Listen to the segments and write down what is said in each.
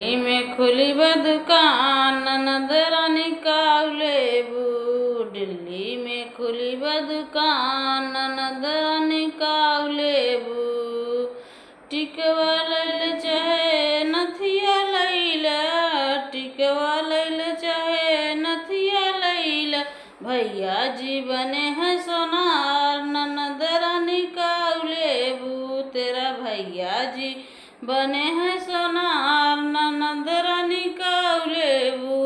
में खुली बा दुकान ननद रानी का लेबू। दिल्ली में खुली बा दुकान ननद रानी का लेबू। टिकवा लैल चाहे नथिया लैला, टिकवा लैल चाहे नथिया लैला। भैया जी बने हैं सोनार ननद रानी का लेबू। तेरा भैया जी बने हैं सोनार ननद रानी का लेबू।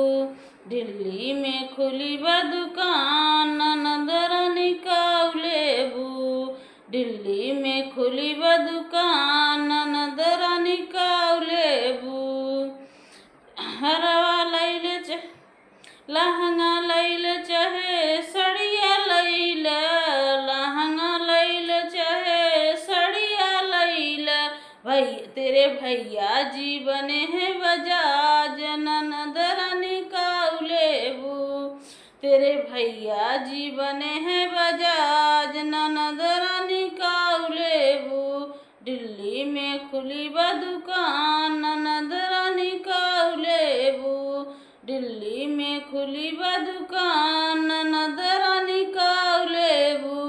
दिल्ली में खुली बा दुकान ननद रानी का लेबू। दिल्ली में खुली बा दुकान ननद रानी का लेबू। हरवा लैल लहंगा लैल चाहे सड़िया लैल, लहंगा लैल चाहे सड़िया लैल। तेरे भैया जी बने हैं बजाज ननद रानी का लेबू। तेरे भैया जी बने हैं बजाज ननद रानी का लेबू। दिल्ली में खुली बा दुकान ननद रानी का लेबू। दिल्ली में खुली बा दुकान ननद रानी का लेबू।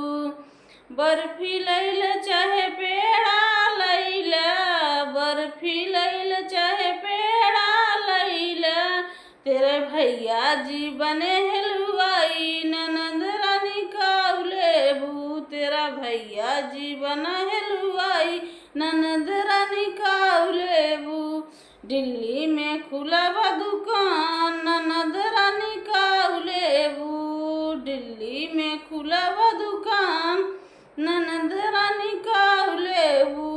बर्फी लैल चाहे पेड़ा लैला, बर्फी लैल चाहे पेड़ा लैला। तेरे भैया जी बने हलवाई ननद रानी का लेबू। तेरा भैया जी बना हलवाई ननद रानी का लेबू। दिल्ली में खुला बा दुकान ननद रानी का लेबू। दिल्ली में खुला बा दुकान ननद रानी का लेबू।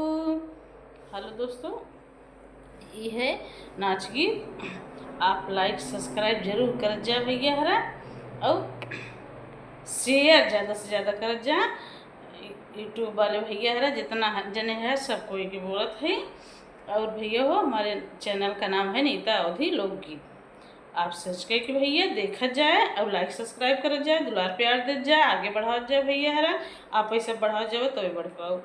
हेलो दोस्तों, ये है नाच गीत। आप लाइक सब्सक्राइब जरूर कर जा भैया हरा, और शेयर ज़्यादा से ज़्यादा कर जा। यूट्यूब वाले भैया हरा जितना जने है सबको एक बोलत है। और भैया हो, हमारे चैनल का नाम है नीता अवधी लोकगीत। आप सर्च करके भैया देखा जाए और लाइक सब्सक्राइब कर जाए, दुलार प्यार दे जाए, आगे बढ़ाओ जाए भैया हरा। आप ऐसा बढ़ाओ जाए तो बढ़ पाओ।